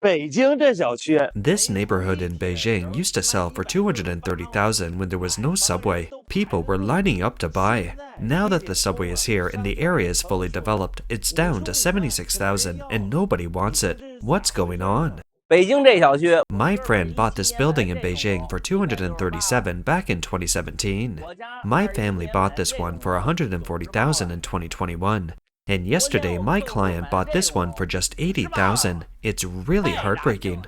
北京这小区 This neighborhood in Beijing used to sell for 230,000 when there was no subway. People were lining up to buy. Now that the subway is here and the area is fully developed, it's down to 76,000 and nobody wants it. What's going on? 北京这小区 My friend bought this building in Beijing for 237 back in 2017. My family bought this one for 140,000 in 2021. And yesterday my client bought this one for just 80,000. It's really heartbreaking.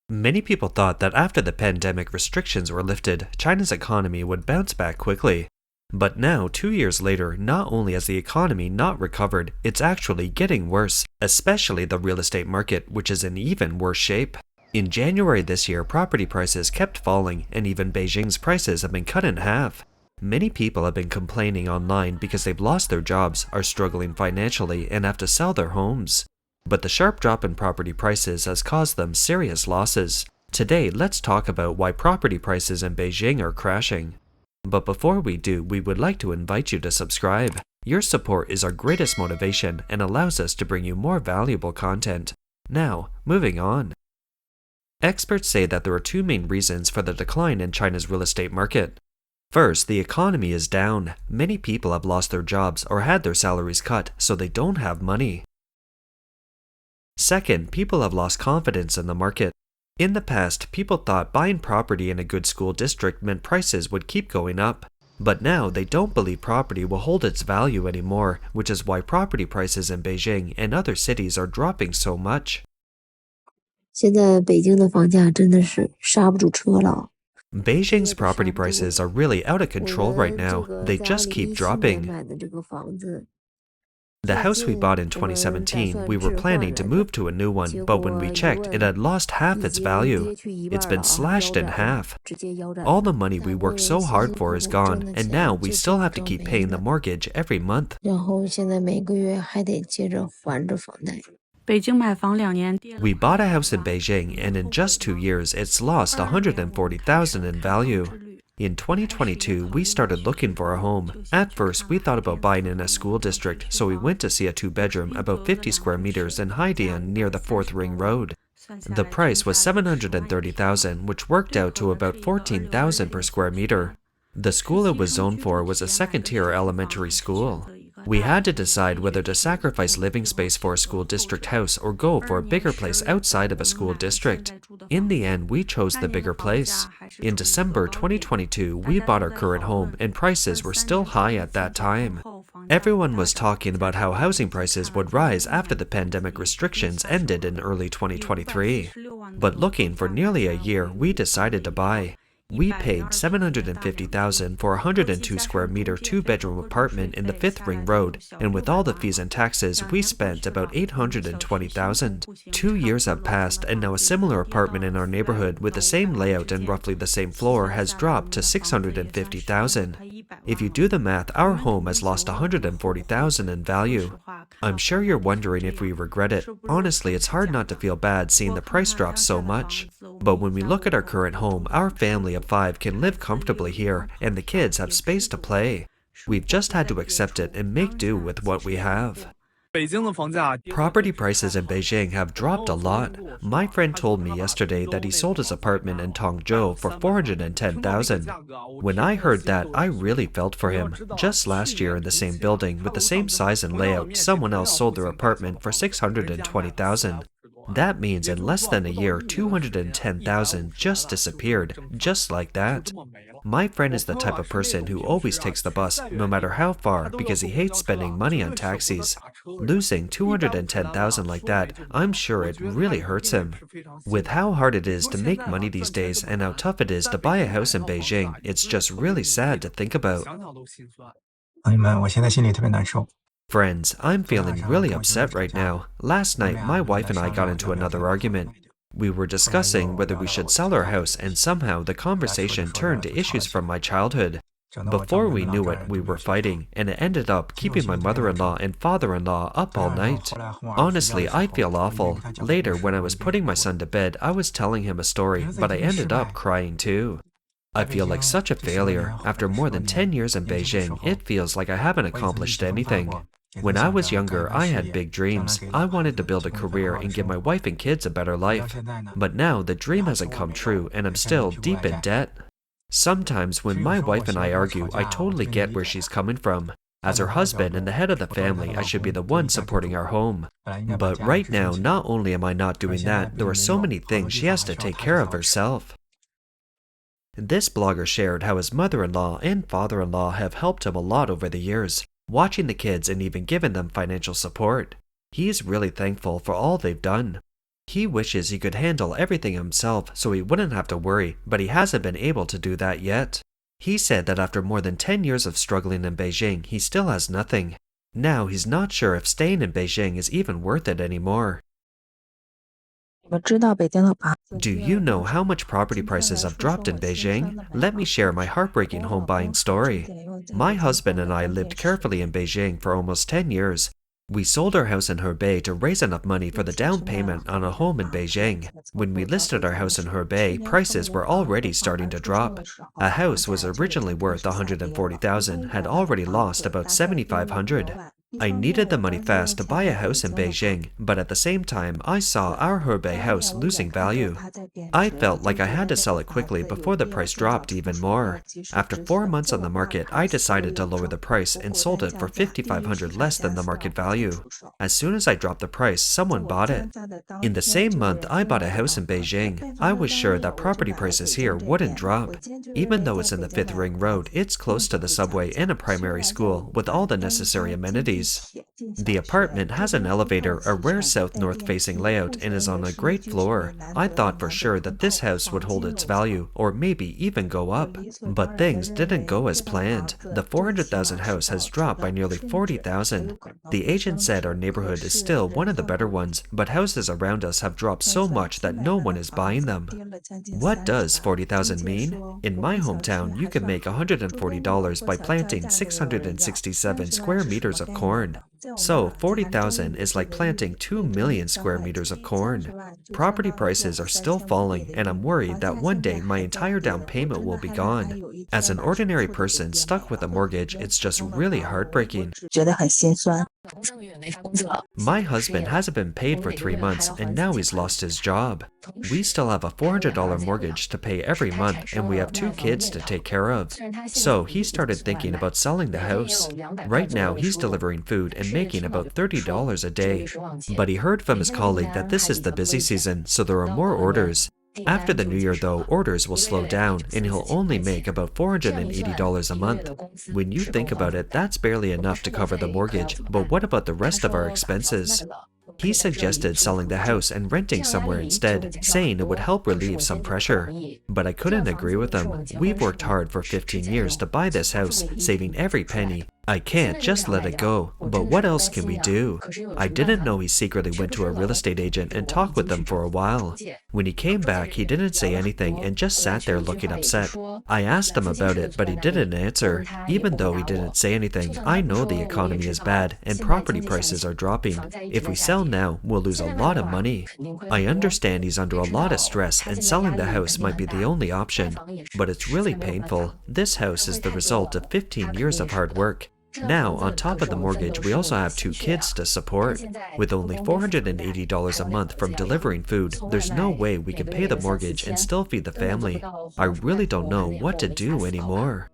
Many people thought that after the pandemic restrictions were lifted, China's economy would bounce back quickly. But now, 2 years later, not only has the economy not recovered, it's actually getting worse, especially the real estate market, which is in even worse shape. In January this year, property prices kept falling, and even Beijing's prices have been cut in half. Many people have been complaining online because they've lost their jobs, are struggling financially, and have to sell their homes. But the sharp drop in property prices has caused them serious losses. Today, let's talk about why property prices in Beijing are crashing. But before we do, we would like to invite you to subscribe. Your support is our greatest motivation and allows us to bring you more valuable content. Now, moving on. Experts say that there are two main reasons for the decline in China's real estate market. First, the economy is down. Many people have lost their jobs or had their salaries cut, so they don't have money. Second, people have lost confidence in the market. In the past, people thought buying property in a good school district meant prices would keep going up. But now they don't believe property will hold its value anymore, which is why property prices in Beijing and other cities are dropping so much. 现在北京的房价真的是刹不住车了。 Beijing's property prices are really out of control right now. They just keep dropping. The house we bought in 2017, we were planning to move to a new one, but when we checked, it had lost half its value. It's been slashed in half. All the money we worked so hard for is gone, and now we still have to keep paying the mortgage every month. We bought a house in Beijing, and in just 2 years, it's lost 140,000 in value. In 2022, we started looking for a home. At first, we thought about buying in a school district, so we went to see a 2-bedroom, about 50 square meters in Haidian near the 4th Ring Road. The price was 730,000, which worked out to about 14,000 per square meter. The school it was zoned for was a second-tier elementary school. We had to decide whether to sacrifice living space for a school district house or go for a bigger place outside of a school district. In the end, we chose the bigger place. In December 2022, we bought our current home, and prices were still high at that time. Everyone was talking about how housing prices would rise after the pandemic restrictions ended in early 2023. But looking for nearly a year, we decided to buy. We paid 750,000 for a 102 square meter 2-bedroom apartment in the 5th Ring Road, and with all the fees and taxes, we spent about 820,000. 2 years have passed, and now a similar apartment in our neighborhood with the same layout and roughly the same floor has dropped to 650,000. If you do the math, our home has lost 140,000 in value. I'm sure you're wondering if we regret it. Honestly, it's hard not to feel bad seeing the price drop so much. But when we look at our current home, our family of 5 can live comfortably here, and the kids have space to play. We've just had to accept it and make do with what we have. Property prices in Beijing have dropped a lot. My friend told me yesterday that he sold his apartment in Tongzhou for 410,000. When I heard that, I really felt for him. Just last year in the same building with the same size and layout, someone else sold their apartment for 620,000. That means in less than a year, 210,000 just disappeared, just like that. My friend is the type of person who always takes the bus, no matter how far, because he hates spending money on taxis. Losing 210,000 like that, I'm sure it really hurts him. With how hard it is to make money these days and how tough it is to buy a house in Beijing, it's just really sad to think about. Friends, I'm feeling really upset right now. Last night, my wife and I got into another argument. We were discussing whether we should sell our house, and somehow the conversation turned to issues from my childhood. Before we knew it, we were fighting, and it ended up keeping my mother-in-law and father-in-law up all night. Honestly, I feel awful. Later, when I was putting my son to bed, I was telling him a story, but I ended up crying too. I feel like such a failure. After more than 10 years in Beijing, it feels like I haven't accomplished anything. When I was younger, I had big dreams. I wanted to build a career and give my wife and kids a better life. But now the dream hasn't come true and I'm still deep in debt. Sometimes when my wife and I argue, I totally get where she's coming from. As her husband and the head of the family, I should be the one supporting our home. But right now, not only am I not doing that, there are so many things she has to take care of herself. This blogger shared how his mother-in-law and father-in-law have helped him a lot over the years, watching the kids and even giving them financial support. He's really thankful for all they've done. He wishes he could handle everything himself so he wouldn't have to worry, but he hasn't been able to do that yet. He said that after more than 10 years of struggling in Beijing, he still has nothing. Now he's not sure if staying in Beijing is even worth it anymore. Do you know how much property prices have dropped in Beijing? Let me share my heartbreaking home buying story. My husband and I lived carefully in Beijing for almost 10 years. We sold our house in Hebei to raise enough money for the down payment on a home in Beijing. When we listed our house in Hebei, prices were already starting to drop. A house was originally worth $140,000, had already lost about $7,500. I needed the money fast to buy a house in Beijing, but at the same time, I saw our Hebei house losing value. I felt like I had to sell it quickly before the price dropped even more. After 4 months on the market, I decided to lower the price and sold it for $5,500 less than the market value. As soon as I dropped the price, someone bought it. In the same month, I bought a house in Beijing. I was sure that property prices here wouldn't drop. Even though it's in the 5th Ring Road, it's close to the subway and a primary school with all the necessary amenities. The apartment has an elevator, a rare south-north facing layout, and is on a great floor. I thought for sure that this house would hold its value, or maybe even go up. But things didn't go as planned. The 400,000 house has dropped by nearly 40,000. The agent said our neighborhood is still one of the better ones, but houses around us have dropped so much that no one is buying them. What does 40,000 mean? In my hometown, you can make $140 by planting 667 square meters of corn. So 40,000 is like planting 2 million square meters of corn. Property prices are still falling, and I'm worried that one day my entire down payment will be gone. As an ordinary person stuck with a mortgage, it's just really heartbreaking. My husband hasn't been paid for 3 months, and now he's lost his job. We still have a $400 mortgage to pay every month, and we have 2 kids to take care of. So he started thinking about selling the house. Right now, he's delivering food and making about $30 a day. But he heard from his colleague that this is the busy season, so there are more orders. After the new year though, orders will slow down, and he'll only make about $480 a month. When you think about it, that's barely enough to cover the mortgage, but what about the rest of our expenses? He suggested selling the house and renting somewhere instead, saying it would help relieve some pressure. But I couldn't agree with him. We've worked hard for 15 years to buy this house, saving every penny. I can't just let it go, but what else can we do? I didn't know he secretly went to a real estate agent and talked with them for a while. When he came back, he didn't say anything and just sat there looking upset. I asked him about it, but he didn't answer. Even though he didn't say anything, I know the economy is bad and property prices are dropping. If we sell now, we'll lose a lot of money. I understand he's under a lot of stress and selling the house might be the only option, but it's really painful. This house is the result of 15 years of hard work. Now, on top of the mortgage, we also have 2 kids to support. With only $480 a month from delivering food, there's no way we can pay the mortgage and still feed the family. I really don't know what to do anymore.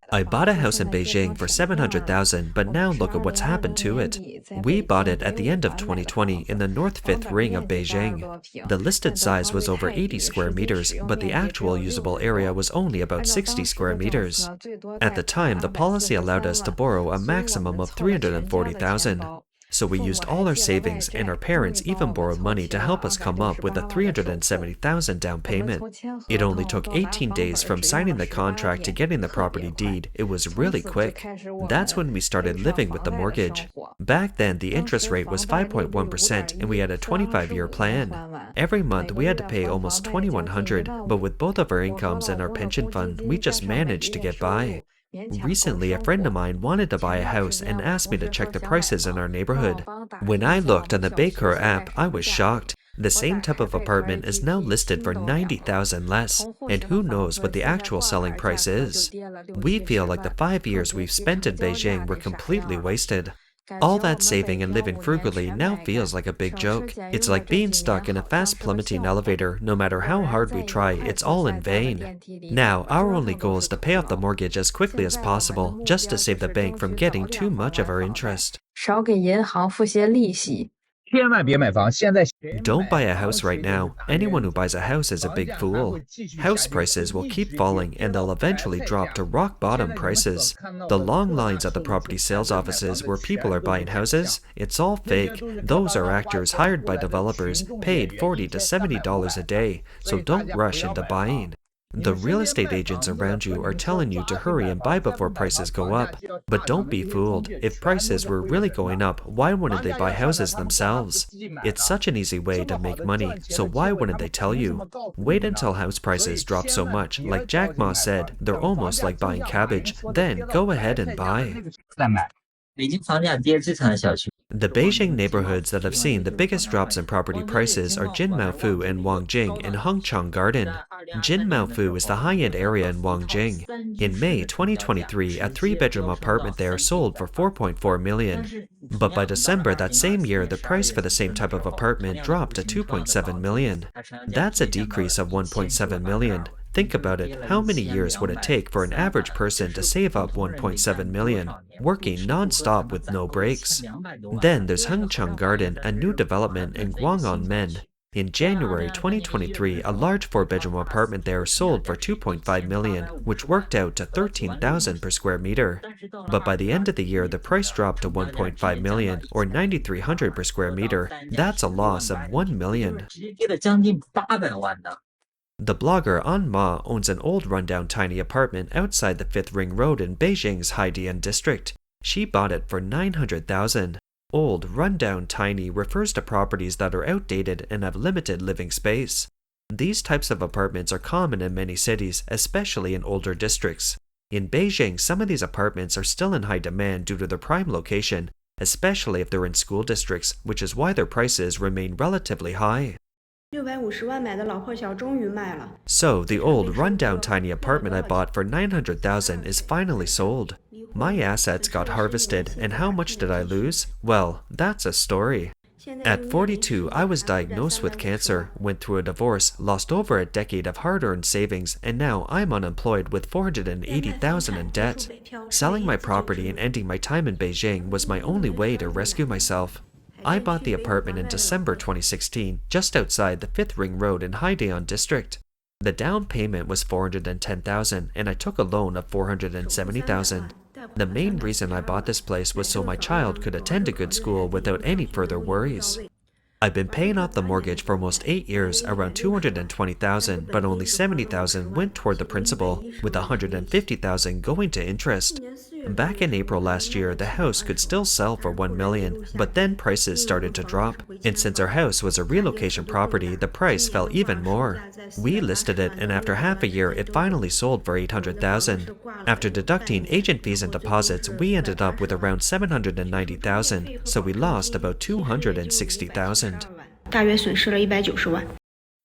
I bought a house in Beijing for $700,000, but now look at what's happened to it. We bought it at the end of 2020 in the North 5th Ring of Beijing. The listed size was over 80 square meters, but the actual usable area was only about 60 square meters. At the time, the policy allowed us to borrow a maximum of $340,000. So we used all our savings, and our parents even borrowed money to help us come up with a $370,000 down payment. It only took 18 days from signing the contract to getting the property deed. It was really quick. That's when we started living with the mortgage. Back then, the interest rate was 5.1%, and we had a 25-year plan. Every month, we had to pay almost $2,100, but with both of our incomes and our pension fund, we just managed to get by. Recently, a friend of mine wanted to buy a house and asked me to check the prices in our neighborhood. When I looked on the Baker app, I was shocked. The same type of apartment is now listed for 90,000 less, and who knows what the actual selling price is. We feel like the 5 years we've spent in Beijing were completely wasted. All that saving and living frugally now feels like a big joke. It's like being stuck in a fast plummeting elevator. No matter how hard we try, it's all in vain. Now, our only goal is to pay off the mortgage as quickly as possible, just to save the bank from getting too much of our interest. 少给银行付些利息。 千万别买房，现在 Don't buy a house right now. Anyone who buys a house is a big fool. House prices will keep falling and they'll eventually drop to rock bottom prices. The long lines at the property sales offices where people are buying houses, it's all fake. Those are actors hired by developers, paid $40 to $70 a day, so don't rush into buying. The real estate agents around you are telling you to hurry and buy before prices go up. But don't be fooled. If prices were really going up, why wouldn't they buy houses themselves? It's such an easy way to make money, so why wouldn't they tell you? Wait until house prices drop so much. Like Jack Ma said, they're almost like buying cabbage. Then go ahead and buy. 再买。 北京房价跌最惨的小区。 The Beijing neighborhoods that have seen the biggest drops in property prices are Jinmaofu and Wangjing and Hengchang Garden. Jinmaofu is the high-end area in Wangjing. In May 2023, a 3-bedroom apartment there sold for $4.4 million. But by December that same year, the price for the same type of apartment dropped to $2.7 million. That's a decrease of $1.7 million. Think about it, how many years would it take for an average person to save up $1.7 million, working non-stop with no breaks? Then there's Hengchang Garden, a new development in Guang'an. In January 2023, a large 4-bedroom apartment there sold for $2.5 million, which worked out to $13,000 per square meter. But by the end of the year, the price dropped to $1.5 million, or $9,300 per square meter. That's a loss of $1 million. 直接跌了将近800万呢。 The blogger An Ma owns an old rundown tiny apartment outside the 5th Ring Road in Beijing's Haidian district. She bought it for $900,000. Old, rundown, tiny refers to properties that are outdated and have limited living space. These types of apartments are common in many cities, especially in older districts. In Beijing, some of these apartments are still in high demand due to their prime location, especially if they're in school districts, which is why their prices remain relatively high. 650万买的老破小终于卖了。 So, the old, rundown tiny apartment I bought for $900,000 is finally sold. My assets got harvested, and how much did I lose? Well, that's a story. At 42, I was diagnosed with cancer, went through a divorce, lost over a decade of hard-earned savings, and now I'm unemployed with $480,000 in debt. Selling my property and ending my time in Beijing was my only way to rescue myself. I bought the apartment in December 2016, just outside the 5th Ring Road in Haidian district. The down payment was $410,000, and I took a loan of $470,000. The main reason I bought this place was so my child could attend a good school without any further worries. I've been paying off the mortgage for almost 8 years, around $220,000, but only $70,000 went toward the principal, with $150,000 going to interest. Back in April last year, the house could still sell for $1 million, but then prices started to drop. And since our house was a relocation property, the price fell even more. We listed it, and after half a year, it finally sold for $800,000. After deducting agent fees and deposits, we ended up with around $790,000, so we lost about $260,000. 大约损失了190万。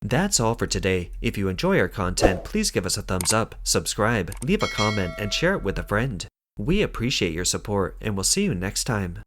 That's all for today. If you enjoy our content, please give us a thumbs up, subscribe, leave a comment, and share it with a friend. We appreciate your support, and we'll see you next time.